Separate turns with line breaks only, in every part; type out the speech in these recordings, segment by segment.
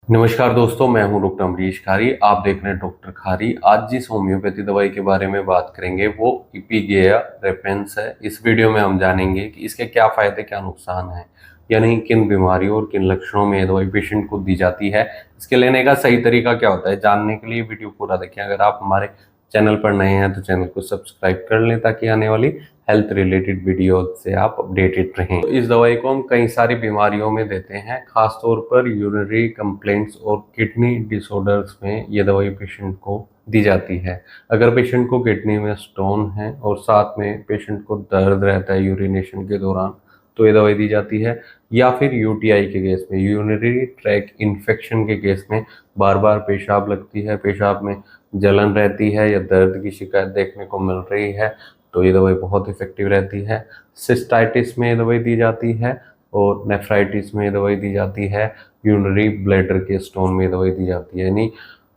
नमस्कार दोस्तों, मैं हूं डॉक्टर अमरीश खारी। आप देख रहे हैं डॉक्टर खारी। आज जिस होम्योपैथी दवाई के बारे में बात करेंगे वो इपीगेया रेपेंस है। इस वीडियो में हम जानेंगे कि इसके क्या फायदे क्या नुकसान हैं, यानी किन बीमारियों और किन लक्षणों में ये दवाई पेशेंट को दी जाती है, इसके लेने का सही तरीका क्या होता है। जानने के लिए वीडियो पूरा देखें। अगर आप हमारे चैनल पर नए हैं तो चैनल को सब्सक्राइब कर लें ताकि आने वाली हेल्थ रिलेटेड वीडियो से आप अपडेटेड रहें। तो इस दवाई को हम कई सारी बीमारियों में देते हैं, खासतौर पर यूरिनरी कंप्लेंट्स और किडनी डिसऑर्डर्स में ये दवाई पेशेंट को दी जाती है। अगर पेशेंट को किडनी में स्टोन है और साथ में पेशेंट को दर्द रहता है यूरिनेशन के दौरान, तो ये दवाई दी जाती है। या फिर यूटीआई के केस में, यूरिनरी ट्रैक इन्फेक्शन के केस में बार बार पेशाब लगती है, पेशाब में जलन रहती है या दर्द की शिकायत देखने को मिल रही है, तो ये दवाई बहुत इफेक्टिव रहती है। सिस्टाइटिस में ये दवाई दी जाती है और नेफ्राइटिस में ये दवाई दी जाती है। यूरिनरी ब्लैडर के स्टोन में ये दवाई दी जाती है, यानी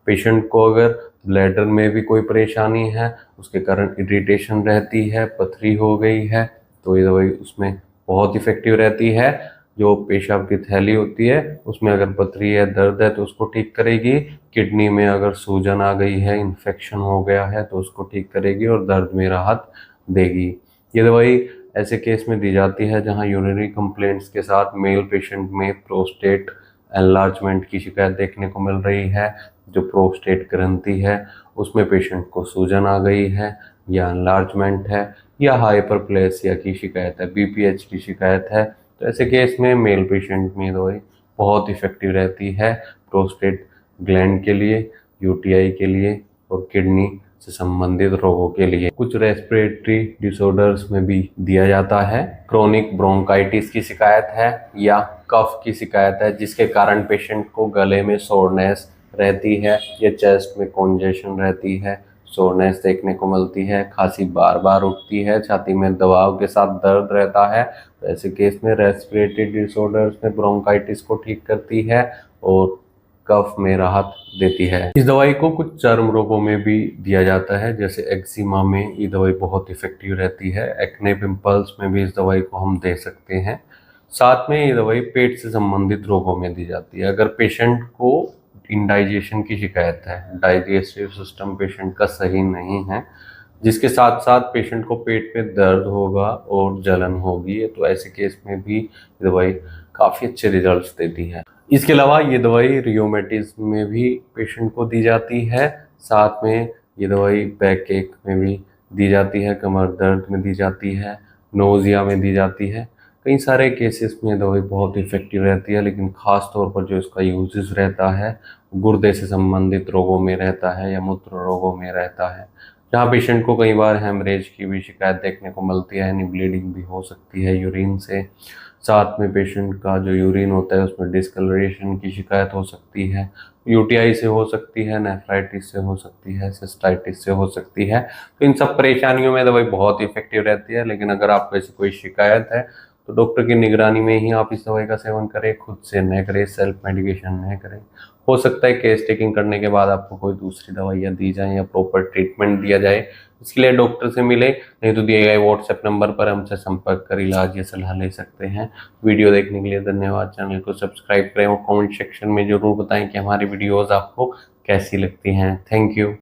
पेशेंट को अगर ब्लैडर में भी कोई परेशानी है, उसके कारण इरिटेशन रहती है, पथरी हो गई है, तो ये दवाई उसमें बहुत इफेक्टिव रहती है। जो पेशाब की थैली होती है उसमें अगर पथरी है, दर्द है, तो उसको ठीक करेगी। किडनी में अगर सूजन आ गई है, इन्फेक्शन हो गया है, तो उसको ठीक करेगी और दर्द में राहत देगी। ये दवाई ऐसे केस में दी जाती है जहां यूरिनरी कंप्लेंट्स के साथ मेल पेशेंट में प्रोस्टेट एनलार्जमेंट की शिकायत देखने को मिल रही है। जो प्रोस्टेट ग्रंथि है उसमें पेशेंट को सूजन आ गई है या एनलार्जमेंट है या हाइपरप्लेसिया की शिकायत है, बीपीएच की शिकायत है, तो ऐसे केस में मेल पेशेंट में दवाई बहुत इफेक्टिव रहती है प्रोस्टेट ग्लैंड के लिए, यूटीआई के लिए और किडनी से संबंधित रोगों के लिए। कुछ रेस्पिरेटरी डिसऑर्डर्स में भी दिया जाता है। क्रोनिक ब्रोंकाइटिस की शिकायत है या कफ की शिकायत है जिसके कारण पेशेंट को गले में सोरनेस रहती है या चेस्ट में कॉन्जेशन रहती है, सोरनेस देखने को मिलती है, खांसी बार बार उठती है, छाती में दबाव के साथ दर्द रहता है, तो ऐसे केस में रेस्पिरेटरी डिसऑर्डर्स में ब्रोंकाइटिस को ठीक करती है और कफ में राहत देती है। इस दवाई को कुछ चर्म रोगों में भी दिया जाता है, जैसे एक्जिमा में ये दवाई बहुत इफेक्टिव रहती है। एक्ने पिंपल्स में भी इस दवाई को हम दे सकते हैं। साथ में ये दवाई पेट से संबंधित रोगों में दी जाती है। अगर पेशेंट को इंडाइजेशन की शिकायत है, डाइजेस्टिव सिस्टम पेशेंट का सही नहीं है, जिसके साथ साथ पेशेंट को पेट में दर्द होगा और जलन होगी, तो ऐसे केस में भी ये दवाई काफ़ी अच्छे रिजल्ट्स देती है। इसके अलावा ये दवाई रियोमेटिज्म में भी पेशेंट को दी जाती है। साथ में ये दवाई बैक एक में भी दी जाती है, कमर दर्द में दी जाती है, नोजिया में दी जाती है। कई सारे केसेस में दवाई बहुत इफेक्टिव रहती है, लेकिन ख़ास तौर पर जो इसका यूजेस रहता है गुर्दे से संबंधित रोगों में रहता है या मूत्र रोगों में रहता है, जहाँ पेशेंट को कई बार हेमरेज की भी शिकायत देखने को मिलती है, यानी ब्लीडिंग भी हो सकती है यूरिन से। साथ में पेशेंट का जो यूरिन होता है उसमें डिस्कलरेशन की शिकायत हो सकती है, यूटीआई से हो सकती है, नेफ्राइटिस से हो सकती है, सिस्टाइटिस से हो सकती है। तो इन सब परेशानियों में दवाई बहुत इफेक्टिव रहती है, लेकिन अगर आपको ऐसी कोई शिकायत है तो डॉक्टर की निगरानी में ही आप इस दवाई का सेवन करें, खुद से न करें, सेल्फ मेडिकेशन न करें। हो सकता है केस टेकिंग करने के बाद आपको कोई दूसरी दवाइयाँ दी जाएं या प्रॉपर ट्रीटमेंट दिया जाए, इसके लिए डॉक्टर से मिले, नहीं तो दिए गए व्हाट्सएप नंबर पर हमसे संपर्क कर इलाज या सलाह ले सकते हैं। वीडियो देखने के लिए धन्यवाद। चैनल को सब्सक्राइब करें और कमेंट सेक्शन में जरूर बताएं कि हमारी वीडियोस आपको कैसी लगती हैं। Thank you.